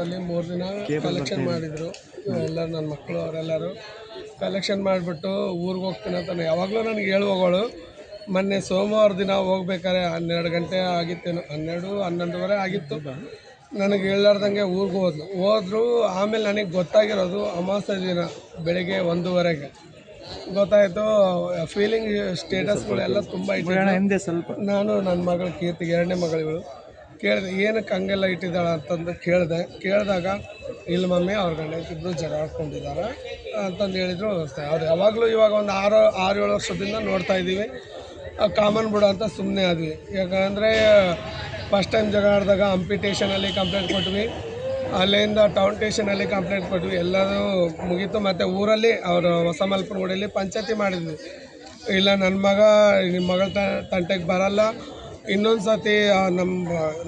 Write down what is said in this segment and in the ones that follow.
ಅಲ್ಲಿ 3 ದಿನ ಕಲೆಕ್ಷನ್ ಮಾಡಿದರು ಎಲ್ಲರೂ ನನ್ನ ಮಕ್ಕಳು ಅವರೆಲ್ಲರೂ ಕಲೆಕ್ಷನ್ ಮಾಡಿಬಿಟ್ಟು ಊರಿಗೆ ಹೋಗ್ತೀನಿ ಅಂತ ಯಾವಾಗಲೂ ನನಗೆ ಹೇಳುವಗಳು. ಮೊನ್ನೆ ಸೋಮವಾರ ದಿನ ಹೋಗ್ಬೇಕಾದ್ರೆ 12 ಗಂಟೆ ಆಗಿತ್ತೇನೋ, 11-11:30 ಆಗಿತ್ತು. ನನಗೆ ಹೇಳಾರ್ದಂಗೆ ಊರಿಗೆ ಹೋದ್ರು. ಆಮೇಲೆ ನನಗೆ ಗೊತ್ತಾಗಿರೋದು ಅಮಾವಾಸ್ಯೆ ದಿನ ಬೆಳಗ್ಗೆ 1:30ಗೆ ಗೊತ್ತಾಯಿತು. ಫೀಲಿಂಗ್ ಸ್ಟೇಟಸ್ಗಳೆಲ್ಲ ತುಂಬ ಇಟ್ಟಿದ್ದೆ. ನಾನು ನನ್ನ ಮಗಳು ಕೀರ್ತಿಗೆ, 2ನೇ ಮಗಳಿಗಳು, ಕೇಳಿದೆ ಏನಕ್ಕೆ ಹಂಗೆಲ್ಲ ಇಟ್ಟಿದ್ದಾಳೆ ಅಂತಂದು ಕೇಳಿದಾಗ ಇಲ್ಲ ಮಮ್ಮಿ ಅವ್ರ ಗಂಡ ಇಬ್ಬರು ಜಗಾಡ್ಕೊಂಡಿದ್ದಾರೆ ಅಂತಂದು ಹೇಳಿದರು. ಅವ್ರು ಯಾವಾಗಲೂ ಇವಾಗ ಒಂದು 6-7 ವರ್ಷದಿಂದ ನೋಡ್ತಾ ಇದ್ದೀವಿ. ಕಾಮನ್ ಬಿಡು ಅಂತ ಸುಮ್ಮನೆ ಆದ್ವಿ. ಯಾಕಂದರೆ ಫಸ್ಟ್ ಟೈಮ್ ಜಗಾಡಿದಾಗ ಹಂಪಿ ಸ್ಟೇಷನಲ್ಲಿ ಕಂಪ್ಲೇಂಟ್ ಕೊಟ್ವಿ, ಅಲ್ಲಿಂದ ಟೌನ್ ಸ್ಟೇಷನಲ್ಲಿ ಕಂಪ್ಲೇಂಟ್ ಕೊಟ್ವಿ, ಎಲ್ಲರೂ ಮುಗೀತು. ಮತ್ತು ಊರಲ್ಲಿ ಅವರು ಹೊಸ ಮಲ್ಪನಗುಡಿಯಲ್ಲಿ ಪಂಚಾಯತಿ ಮಾಡಿದ್ವಿ. ಇಲ್ಲ ನಿಮ್ಮ ಮಗಳ ತಂಟೆಗೆ ಬರಲ್ಲ, ಇನ್ನೊಂದು ಸತಿ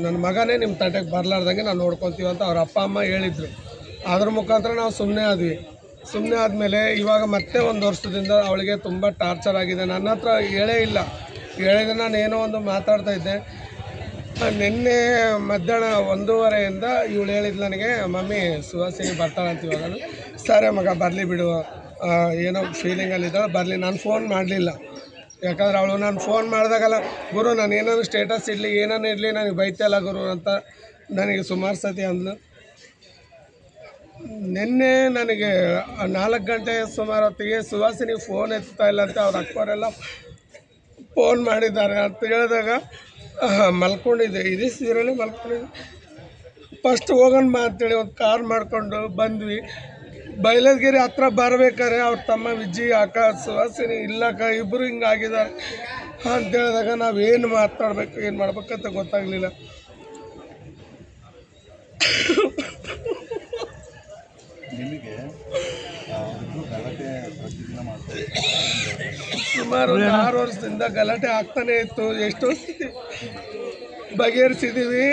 ನನ್ನ ಮಗನೇ ನಿಮ್ಮ ತಂಟೆಗೆ ಬರಲಾರ್ದಂಗೆ ನಾವು ನೋಡ್ಕೊತೀವಿ ಅಂತ ಅವ್ರ ಅಪ್ಪ ಅಮ್ಮ ಹೇಳಿದರು. ಅದ್ರ ಮುಖಾಂತರ ನಾವು ಸುಮ್ಮನೆ ಆದ್ವಿ. ಸುಮ್ಮನೆ ಆದಮೇಲೆ ಇವಾಗ ಮತ್ತೆ 1 ವರ್ಷದಿಂದ ಅವಳಿಗೆ ತುಂಬ ಟಾರ್ಚರ್ ಆಗಿದೆ. ನನ್ನ ಹತ್ರ ಹೇಳೇ ಇಲ್ಲ. ಹೇಳಿದ್ರೆ ನಾನು ಏನೋ ಒಂದು ಮಾತಾಡ್ತಾಯಿದ್ದೆ. ನಿನ್ನೆ ಮಧ್ಯಾಹ್ನ 1:30ಯಿಂದ ಇವಳು ಹೇಳಿದ್ದು ನನಗೆ, ಮಮ್ಮಿ ಸುಹಾಸಿನಿ ಬರ್ತಾಳೆ ಅಂತ. ಇವಾಗ ಸರಿ ಮಗ ಬರಲಿ ಬಿಡು, ಏನೋ ಫೀಲಿಂಗಲ್ಲಿದ್ದಾಳೆ, ಬರಲಿ. ನಾನು ಫೋನ್ ಮಾಡಲಿಲ್ಲ. ಯಾಕಂದ್ರೆ ಅವಳು ನಾನು ಫೋನ್ ಮಾಡಿದಾಗಲ್ಲ, ಗುರು ನಾನು ಏನಾದರೂ ಸ್ಟೇಟಸ್ ಇಡಲಿ ಏನಾರು ಇರಲಿ ನನಗೆ ಬೈತಲ್ಲ ಗುರು ಅಂತ ನನಗೆ ಸುಮಾರು ಸತಿ ಅಂದ್ಲು. ನಿನ್ನೆ ನನಗೆ 4 ಗಂಟೆ ಸುಮಾರು ಹೊತ್ತಿಗೆ ಸುಹಾಸಿನಿ ಫೋನ್ ಎತ್ತಾ ಇಲ್ಲ ಅಂತ ಅವ್ರ ಅಕ್ಕವರೆಲ್ಲ ಫೋನ್ ಮಾಡಿದ್ದಾರೆ ಅಂತ ಹೇಳಿದಾಗ ಮಲ್ಕೊಂಡಿದ್ದೆ, ಇದೇ ಸೀರೆಯಲ್ಲಿ ಮಲ್ಕೊಂಡಿದ್ದೆ. ಫಸ್ಟ್ ಹೋಗೋಣ ಅಂತೇಳಿ ಒಂದು ಕಾರ್ ಮಾಡಿಕೊಂಡು ಬಂದ್ವಿ. ಬೈಲದಗಿರಿ ಹತ್ರ ಬರಬೇಕಾದ್ರೆ ಅವ್ರ ತಮ್ಮ ವಿಜಿ ಅಕ್ಕ ಸುಹಾಸಿನಿ ಇಲ್ಲಕ್ಕ ಇಬ್ಬರು ಹಿಂಗಾಗಿದ್ದಾರೆ ಅಂತ ಹೇಳಿದಾಗ ನಾವೇನು ಮಾತಾಡಬೇಕು ಏನು ಮಾಡ್ಬೇಕಂತ ಗೊತ್ತಾಗಲಿಲ್ಲ. ಸುಮಾರು 6 ವರ್ಷದಿಂದ ಗಲಾಟೆ ಆಗ್ತಾನೆ ಇತ್ತು. ಎಷ್ಟೋ ಸತಿ ಬಗೆಹರಿಸಿದ್ದೀವಿ.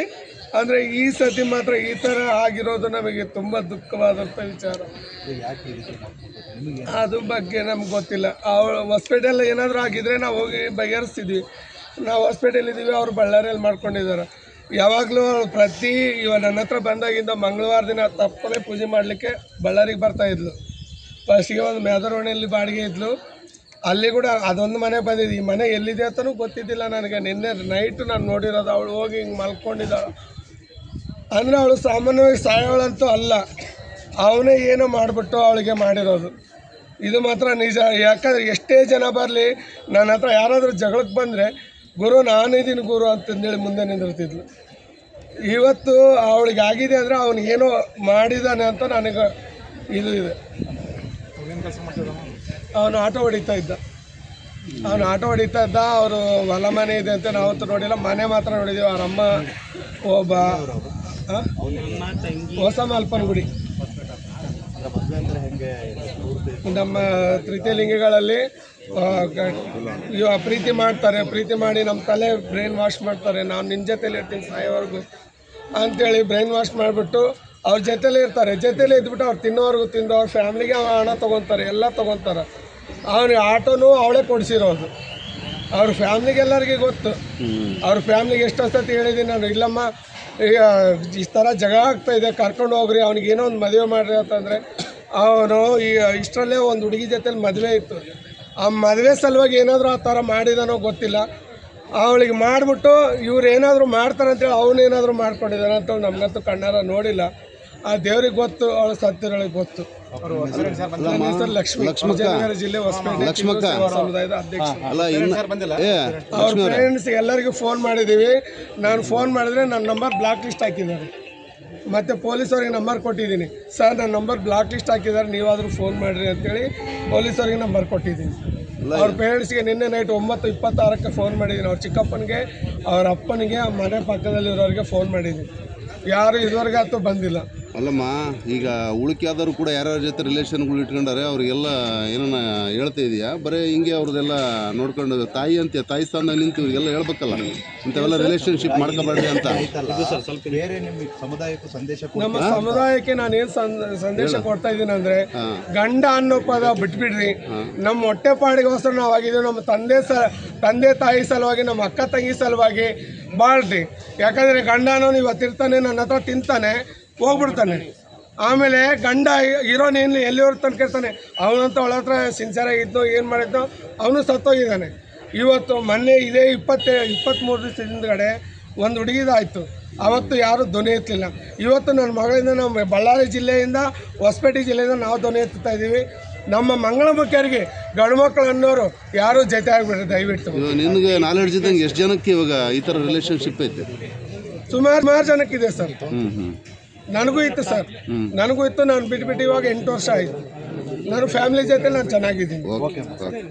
ಅಂದರೆ ಈ ಸತಿ ಮಾತ್ರ ಈ ಥರ ಆಗಿರೋದು ನಮಗೆ ತುಂಬ ದುಃಖವಾದಂಥ ವಿಚಾರ. ಅದ್ರ ಬಗ್ಗೆ ನಮ್ಗೆ ಗೊತ್ತಿಲ್ಲ. ಅವಳು ಹಾಸ್ಪಿಟಲ್ ಏನಾದರೂ ಆಗಿದ್ರೆ ನಾವು ಹೋಗಿ ಬಗೆಹರಿಸ್ತಿದ್ವಿ. ನಾವು ಹಾಸ್ಪಿಟಲ್ ಇದ್ದೀವಿ, ಅವ್ರು ಬಳ್ಳಾರಿಯಲ್ಲಿ ಮಾಡ್ಕೊಂಡಿದ್ದಾರೆ. ಯಾವಾಗಲೂ ಇವಾಗ ನನ್ನ ಹತ್ರ ಬಂದಾಗಿಂದ ಮಂಗಳವಾರ ದಿನ ತಪ್ಪದೇ ಪೂಜೆ ಮಾಡಲಿಕ್ಕೆ ಬಳ್ಳಾರಿಗೆ ಬರ್ತಾಯಿದ್ಲು. ಫಸ್ಟಿಗೆ ಒಂದು ಮೇದರೋಣಿಯಲ್ಲಿ ಬಾಡಿಗೆ ಇದ್ಲು, ಅಲ್ಲಿ ಕೂಡ ಅದೊಂದು ಮನೆ ಬಂದಿದ್ದು. ಈ ಮನೆ ಎಲ್ಲಿದೆ ಅಂತಲೂ ಗೊತ್ತಿದ್ದಿಲ್ಲ ನನಗೆ. ನಿನ್ನೆ ನೈಟು ನಾನು ನೋಡಿರೋದು. ಅವಳು ಹೋಗಿ ಹಿಂಗೆ ಮಲ್ಕೊಂಡಿದ್ದಾಳೆ. ಅಂದರೆ ಅವಳು ಸಾಮಾನ್ಯವಾಗಿ ಸಾಯೋಳಂತೂ ಅಲ್ಲ, ಅವನೇ ಏನೋ ಮಾಡಿಬಿಟ್ಟು ಅವಳಿಗೆ ಮಾಡಿರೋದು. ಇದು ಮಾತ್ರ ನಿಜ. ಯಾಕಂದರೆ ಎಷ್ಟೇ ಜನ ಬರಲಿ, ನನ್ನ ಹತ್ರ ಯಾರಾದರೂ ಜಗಳಕ್ಕೆ ಬಂದರೆ ಗುರು ನಾನಿದ್ದೀನಿ ಗುರು ಅಂತಂದೇಳಿ ಮುಂದೆ ನಿಂದಿರ್ತಿದ್ಲು. ಇವತ್ತು ಅವಳಿಗೆ ಆಗಿದೆ ಅಂದರೆ ಅವನು ಏನೋ ಮಾಡಿದ್ದಾನೆ ಅಂತ ನನಗೆ ಇದು ಇದೆ. ಅವನು ಆಟೋ ಹೊಡಿತಾ ಇದ್ದ. ಅವರು ಹೊಲ ಮನೆ ಇದೆ ಅಂತ ನಾವಂತೂ ನೋಡಿಲ್ಲ, ಮನೆ ಮಾತ್ರ ನೋಡಿದ್ದೀವಿ. ಅವರಮ್ಮ ಒಬ್ಬ ಹೊಸ ಮಲ್ಪನಗುಡಿ ನಮ್ಮ ತೃತೀಯಲಿಂಗಿಗಳಲ್ಲಿ ಪ್ರೀತಿ ಮಾಡ್ತಾರೆ. ಪ್ರೀತಿ ಮಾಡಿ ನಮ್ಮ ತಲೆ ಬ್ರೈನ್ ವಾಶ್ ಮಾಡ್ತಾರೆ. ನಾವು ನಿನ್ನ ಜೊತೆಲಿ ಇರ್ತೀನಿ ಸಾಯೋವರೆಗೂ ಅಂಥೇಳಿ ಬ್ರೈನ್ ವಾಶ್ ಮಾಡಿಬಿಟ್ಟು ಅವ್ರ ಜೊತೆಲೇ ಇರ್ತಾರೆ. ಜೊತೆಲೇ ಇದ್ಬಿಟ್ಟು ಅವ್ರು ತಿನ್ನೋವರೆಗೂ ತಿಂದು ಅವ್ರ ಫ್ಯಾಮ್ಲಿಗೆ ಹಣ ತೊಗೊತಾರೆ, ಎಲ್ಲ ತೊಗೊತಾರೆ. ಅವನಿಗೆ ಆಟೋನು ಅವಳೇ ಕೊಡಿಸಿರೋದು. ಅವ್ರ ಫ್ಯಾಮ್ಲಿಗೆ ಎಲ್ಲರಿಗೂ ಗೊತ್ತು. ಅವ್ರ ಫ್ಯಾಮ್ಲಿಗೆ ಎಷ್ಟೋ ಸತಿ ಹೇಳಿದ್ದೀನಿ ನಾನು, ಇಲ್ಲಮ್ಮ ಈ ಥರ ಜಗಳ ಆಗ್ತಾಯಿದೆ, ಕರ್ಕೊಂಡು ಹೋಗ್ರಿ, ಅವ್ನಿಗೇನೋ ಒಂದು ಮದುವೆ ಮಾಡಿರಿ ಅಂತಂದರೆ ಅವನು ಇಷ್ಟರಲ್ಲೇ ಒಂದು ಹುಡುಗಿ ಜೊತೆಲಿ ಮದುವೆ ಇತ್ತು. ಆ ಮದುವೆ ಸಲುವಾಗಿ ಏನಾದರೂ ಆ ಥರ ಮಾಡಿದಾನೋ ಗೊತ್ತಿಲ್ಲ. ಅವಳಿಗೆ ಮಾಡಿಬಿಟ್ಟು ಇವ್ರು ಏನಾದರೂ ಮಾಡ್ತಾರೆ ಅಂತೇಳಿ ಅವನೇನಾದರೂ ಮಾಡ್ಕೊಂಡಿದ್ದಾನೆ ಅಂತ ನಮಗಂತೂ ಕಣ್ಣಾರ ನೋಡಿಲ್ಲ. ಆ ದೇವ್ರಿಗೆ ಗೊತ್ತು, ಅವಳು ಸತ್ತಿರೋಳಿಗೆ ಗೊತ್ತು. ನನ್ನ ಹೆಸರು ಲಕ್ಷ್ಮಿ, ವಿಜಯನಗರ ಜಿಲ್ಲೆ ಹೊಸಪೇಟೆ ಸಮುದಾಯದ ಅಧ್ಯಕ್ಷ. ಅವ್ರ ಫ್ರೆಂಡ್ಸ್ ಎಲ್ಲರಿಗೂ ಫೋನ್ ಮಾಡಿದ್ದೀವಿ. ನಾನು ಫೋನ್ ಮಾಡಿದ್ರೆ ನನ್ನ ನಂಬರ್ ಬ್ಲಾಕ್ ಲಿಸ್ಟ್ ಹಾಕಿದ್ದಾರೆ. ಮತ್ತು ಪೊಲೀಸವ್ರಿಗೆ ನಂಬರ್ ಕೊಟ್ಟಿದ್ದೀನಿ. ಸರ್ ನನ್ನ ನಂಬರ್ ಬ್ಲಾಕ್ ಲಿಸ್ಟ್ ಹಾಕಿದ್ದಾರೆ, ನೀವಾದರೂ ಫೋನ್ ಮಾಡಿರಿ ಅಂತೇಳಿ ಪೊಲೀಸವ್ರಿಗೆ ನಂಬರ್ ಕೊಟ್ಟಿದ್ದೀನಿ. ಅವ್ರ ಪೇರೆಂಟ್ಸ್ಗೆ ನಿನ್ನೆ ನೈಟ್ 9:26ಕ್ಕೆ ಫೋನ್ ಮಾಡಿದ್ದೀನಿ. ಅವ್ರ ಚಿಕ್ಕಪ್ಪನಿಗೆ, ಅವ್ರ ಅಪ್ಪನಿಗೆ, ಮನೆ ಪಕ್ಕದಲ್ಲಿರೋರಿಗೆ ಫೋನ್ ಮಾಡಿದ್ದೀನಿ. ಯಾರು ಇದುವರೆಗೆ ಬಂದಿಲ್ಲ. ಅಲ್ಲಮ್ಮ, ಈಗ ಉಳಿಕೆಯಾದರೂ ಕೂಡ ಯಾರ್ಯಾರ ಜೊತೆ ರಿಲೇಷನ್ಗಳು ಇಟ್ಕೊಂಡಾರೆ ಅವ್ರಿಗೆಲ್ಲ ಏನನ್ನ ಹೇಳ್ತಾ ಇದೆಯಾ? ಬರೀ ಹಿಂಗೆ ಅವ್ರದ್ದೆಲ್ಲ ನೋಡ್ಕೊಂಡು ತಾಯಿ ತಾಯಿ ಸ್ಥಾನದಾಗ ನಿಂತು ಇವ್ರಿಗೆಲ್ಲ ಹೇಳ್ಬೇಕಲ್ಲ, ಇಂಥವೆಲ್ಲ ರಿಲೇಷನ್ಶಿಪ್ ಮಾಡ್ಕೋಬೇಡ್ರಿ ಅಂತ. ಬೇರೆ ನಿಮ್ಮ ಸಮುದಾಯಕ್ಕೂ ಸಂದೇಶ ನಮ್ಮ ಸಮುದಾಯಕ್ಕೆ ನಾನೇನು ಸಂದೇಶ ಕೊಡ್ತಾ ಇದ್ದೀನಿ ಅಂದರೆ, ಗಂಡ ಅನ್ನೋ ಪದ ಬಿಟ್ಬಿಡ್ರಿ. ನಮ್ಮ ಹೊಟ್ಟೆಪಾಡಿಗೋಸ್ಕರ ನಾವು ಆಗಿದ್ದೀವಿ. ನಮ್ಮ ತಂದೆ ತಾಯಿ ಸಲುವಾಗಿ, ನಮ್ಮ ಅಕ್ಕ ತಂಗಿ ಸಲುವಾಗಿ ಬಾಳ್ರಿ. ಯಾಕಂದರೆ ಗಂಡ ಅನ್ನೋನು ಇವತ್ತಿರ್ತಾನೆ, ನನ್ನ ಹತ್ರ ತಿಂತಾನೆ, ಹೋಗ್ಬಿಡ್ತಾನೆ. ಆಮೇಲೆ ಗಂಡ ಇರೋನೇನು ಎಲ್ಲಿವರೆಗೆ ತನಕ ಇರ್ತಾನೆ, ಅವನಂತ ಅವಳ ಹತ್ರ ಸಿನ್ಸಿಯರಾಗಿದ್ದು ಏನು ಮಾಡಿದ್ದು, ಅವನು ಸತ್ತೋಗಿದ್ದಾನೆ. ಇವತ್ತು ಮೊನ್ನೆ ಇದೇ 23 ದಿವಸದ ಹಿಂದ್ಗಡೆ ಒಂದು ಹುಡುಗಿದಾಯಿತು. ಅವತ್ತು ಯಾರೂ ಧ್ವನಿ ಎತ್ತಲಿಲ್ಲ. ಇವತ್ತು ನನ್ನ ಮಗಳಿಂದ, ನಮ್ಮ ಬಳ್ಳಾರಿ ಜಿಲ್ಲೆಯಿಂದ, ಹೊಸಪೇಟೆ ಜಿಲ್ಲೆಯಿಂದ ನಾವು ಧ್ವನಿ ಎತ್ತುತ್ತಾ ಇದ್ದೀವಿ. ನಮ್ಮ ಮಂಗಳಮುಖಿಯರಿಗೆ ಗಂಡು ಮಕ್ಕಳು ಅನ್ನೋರು ಯಾರೂ ಜೊತೆ ಆಗಿಬಿಡ್ರಿ ದಯವಿಟ್ಟು. ನಿನಗೆ ನಾಲೆಡ್ಜ್ ಇದ್ದಂಗೆ ಎಷ್ಟು ಜನಕ್ಕೆ ಇವಾಗ ಈ ಥರ ರಿಲೇಷನ್ಶಿಪ್ ಐತೆ? ಸುಮಾರು ಜನಕ್ಕಿದೆ ಸರ್. ನನಗೂ ಇತ್ತು ಸರ್, ನನಗೂ ಇತ್ತು. ನಾನು ಬಿಟ್ಟು ಇವಾಗ 8 ವರ್ಷ ಆಯಿತು. ನಾನು ಫ್ಯಾಮಿಲಿ ಜೊತೆ ನಾನು ಚೆನ್ನಾಗಿದ್ದೀನಿ. ಓಕೆ.